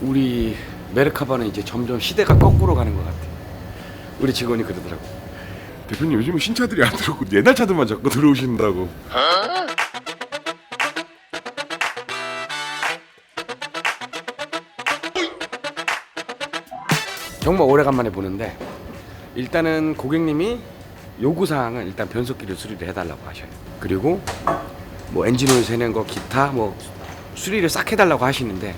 우리 메르카바는 이제 점점 시대가 거꾸로 가는 것 같아. 우리 직원이 그러더라고. 대표님 요즘은 신차들이 안 들어오고 옛날 차들만 자꾸 들어오신다고. 정말 오래간만에 보는데 일단은 고객님이 요구사항은 일단 변속기를 수리를 해달라고 하셔요. 그리고 뭐 엔진오일 새는 거 기타 뭐 수리를 싹 해달라고 하시는데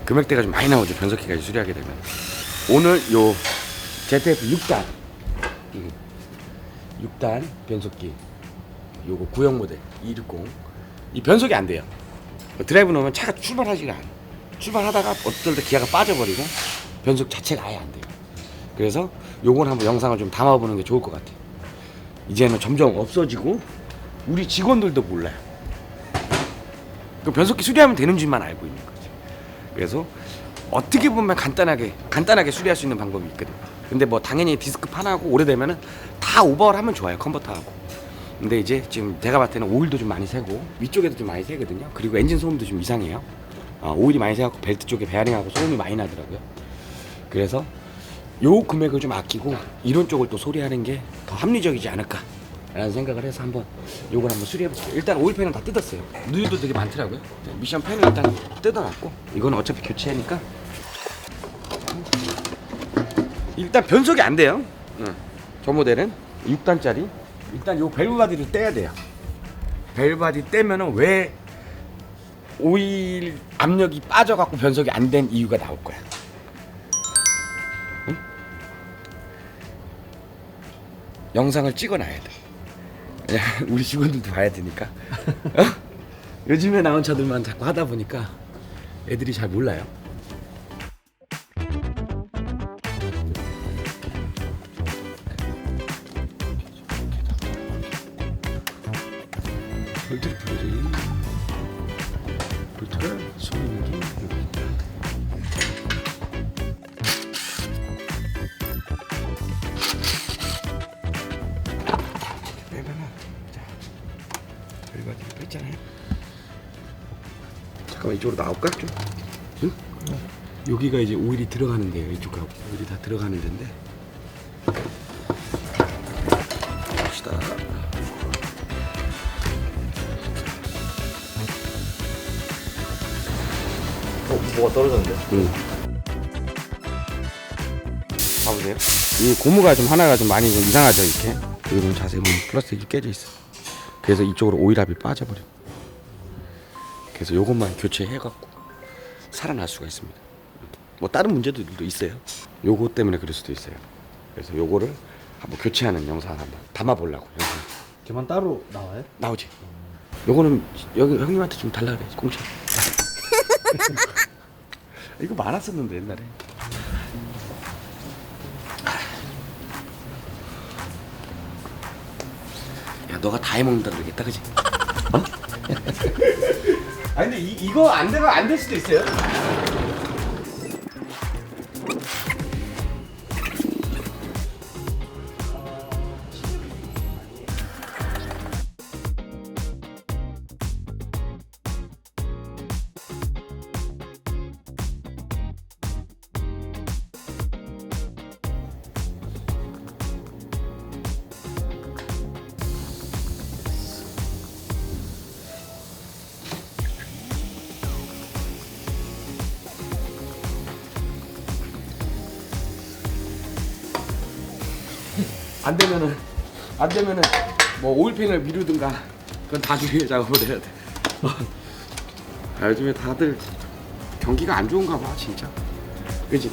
금액대가 좀 많이 나오죠. 변속기까지 수리하게 되면. 오늘 요 ZF 6단 변속기 요거 구형 모델 260 이 변속이 안 돼요. 드라이브 놓으면 차가 출발하지가 않아. 출발하다가 어떨 때 기아가 빠져버리고 변속 자체가 아예 안 돼요. 그래서 요건 한번 영상을 좀 담아보는 게 좋을 것 같아요. 이제는 점점 없어지고 우리 직원들도 몰라요. 그 변속기 수리하면 되는 줄만 알고 있는 거지. 그래서 어떻게 보면 간단하게 수리할 수 있는 방법이 있거든요. 근데 뭐 당연히 디스크 판하고 오래되면은 다 오버를 하면 좋아요. 컨버터하고. 근데 이제 지금 제가 봤을 때는 오일도 좀 많이 새고 위쪽에도 좀 많이 새거든요. 그리고 엔진 소음도 좀 이상해요. 오일이 많이 새갖고 벨트 쪽에 베어링하고 소음이 많이 나더라고요. 그래서 요 금액을 좀 아끼고 이런 쪽을 또 소리하는 게 더 합리적이지 않을까 라는 생각을 해서 한번 요걸 한번 수리해볼게요. 일단 오일팬은 다 뜯었어요. 누유도 되게 많더라고요. 미션 팬은 일단 뜯어놨고 이건 어차피 교체하니까 일단 변속이 안 돼요. 저 모델은 6단짜리 일단 요 밸브 바디를 떼야 돼요. 밸브 바디 떼면은 왜 오일 압력이 빠져갖고 변속이 안 된 이유가 나올 거야. 응? 영상을 찍어놔야 돼. 우리 직원들도 봐야 되니까. 요즘에 나온 차들만 자꾸 하다 보니까 애들이 잘 몰라요. 볼트를 소리는 게 여기다. 빼면은 자 벨바디를 뺐잖아요. 잠깐만 이쪽으로 나올까 좀? 응? 여기가 이제 오일이 들어가는 데예요. 이쪽하고 오일이 다 들어가는 데인데. 봅시다. 뭐가 떨어졌는데? 봐보세요. 이 고무가 좀 하나가 좀 많이 좀 이상하죠 이렇게. 여기 자세히 보면 플라스틱이 깨져 있어. 그래서 이쪽으로 오일압이 빠져버려. 그래서 요것만 교체해갖고 살아날 수가 있습니다. 뭐 다른 문제들도 있어요. 요거 때문에 그럴 수도 있어요. 그래서 요거를 한번 교체하는 영상을 한번 담아보려고. 영상. 걔만 따로 나와요? 나오지. 요거는 여기 형님한테 좀 달라 그래 공짜. 이거 많았었는데 옛날에. 야 너가 다 해먹는다 그러겠다 그지? 어? 아니 근데 이거 안 되면 안 될 수도 있어요. 안 되면은 뭐 오일팬을 미루든가 그건 나중에 작업을 해야 돼. 요즘에 다들 경기가 안 좋은가 봐 진짜. 그지?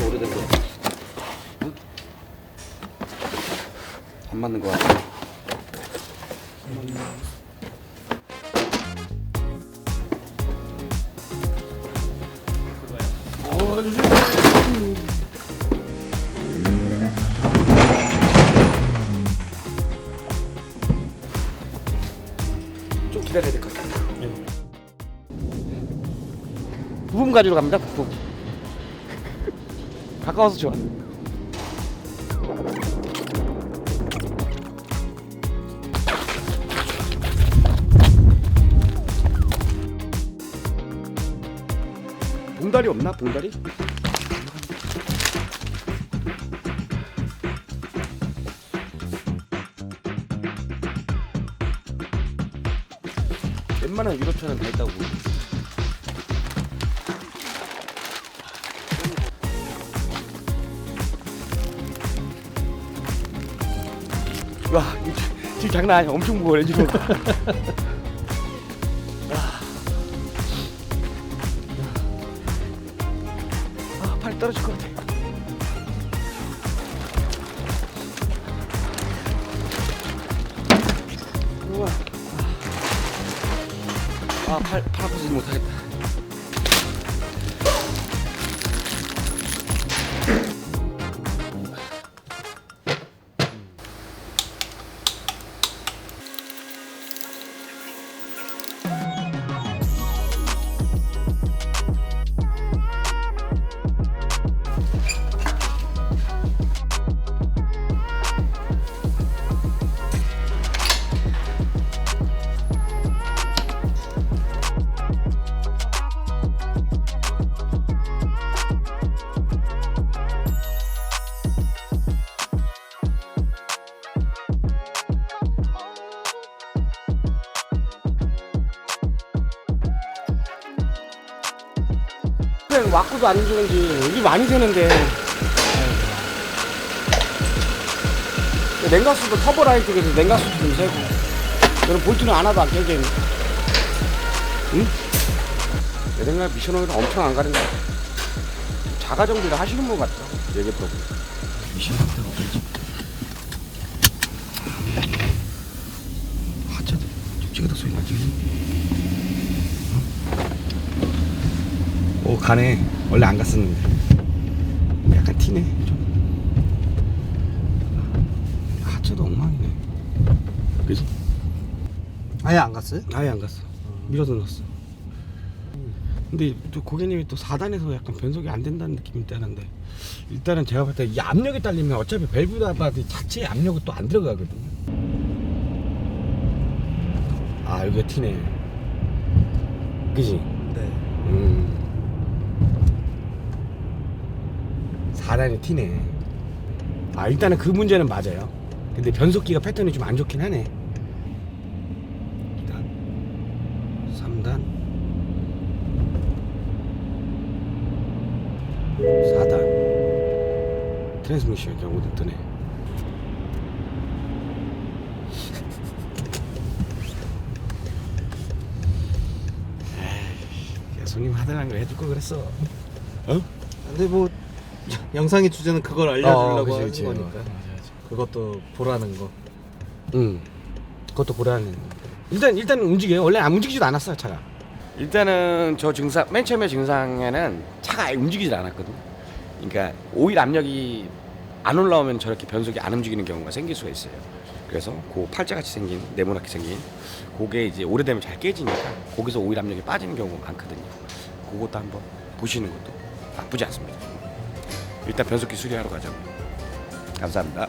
오래된 거. 응? 안 맞는 거 같아. 기다려야 될 것 같아요. 부품 가지러 갑니다. 부품. 가까워서 좋아. 봉다리 없나? 봉다리? 웬만한 유럽차는 다 있다고. 와, 지금 장난 아니야. 엄청 무거워, 렌즈로버. 팔 떨어질 것 같아. 우와. 팔 아프지 못하겠다. 와꾸도 안 주는지 여기 많이 새는데. 냉각수도 터보라인 쪽에서 냉각수도 좀 새고. 저는 볼트는 안 하도 안 깨지는. 응? 내 생각에 미션 오일은 엄청 안 가린다. 자가 정비를 하시는 분 같다. 얘기했다고. 미션 오일은 없겠지. 하차도 찍어다 소리 나지. 오, 가네. 원래 안 갔었는데 약간 티네 좀. 하체도 엉망이네. 그지? 아예 안 갔어요? 아예 안 갔어. 밀어서 넣었어. 근데 또 고객님이 또 4단에서 약간 변속이 안 된다는 느낌이 있다는데, 일단은 제가 볼 때 이 압력이 딸리면 어차피 밸브 바디 자체의 압력은 또 안 들어가거든요. 아, 여기가 티네. 그지? 네. 4단이 튀네. 아, 일단은 그 문제는 맞아요. 근데 변속기가 패턴이 좀 안 좋긴 하네. 2단, 3단, 4단. 트랜스미션 경우도 뜨네. 에이, 손님 하달라는 거 해줄 거 그랬어. 어? 근데 뭐 영상의 주제는 그걸 알려주려고 그치, 하는 그치. 거니까. 맞아. 그것도 보라는 거. 그것도 고려하는. 일단 움직여요. 원래 안 움직이지도 않았어요, 차가. 일단은 저 증상, 맨 처음에 증상에는 차가 아예 움직이질 않았거든. 그러니까 오일 압력이 안 올라오면 저렇게 변속이 안 움직이는 경우가 생길 수가 있어요. 그래서 그 팔자같이 생긴, 네모나게 생긴 그게 이제 오래되면 잘 깨지니까 거기서 오일 압력이 빠지는 경우가 많거든요. 그것도 한번 보시는 것도 나쁘지 않습니다. 일단 변속기 수리하러 가자고. 감사합니다.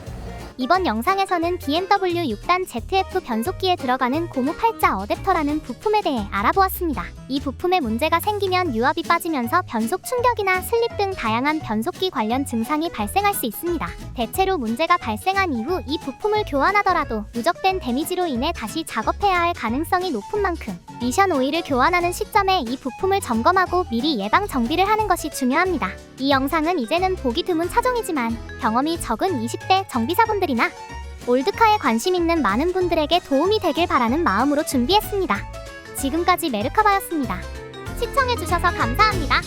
이번 영상에서는 BMW 6단 ZF 변속기에 들어가는 고무 팔자 어댑터라는 부품에 대해 알아보았습니다. 이 부품에 문제가 생기면 유압이 빠지면서 변속 충격이나 슬립 등 다양한 변속기 관련 증상이 발생할 수 있습니다. 대체로 문제가 발생한 이후 이 부품을 교환하더라도 누적된 데미지로 인해 다시 작업해야 할 가능성이 높은 만큼 미션 오일을 교환하는 시점에 이 부품을 점검하고 미리 예방 정비를 하는 것이 중요합니다. 이 영상은 이제는 보기 드문 차종이지만 경험이 적은 20대 정비사분들이나 올드카에 관심 있는 많은 분들에게 도움이 되길 바라는 마음으로 준비했습니다. 지금까지 메르카바였습니다. 시청해주셔서 감사합니다.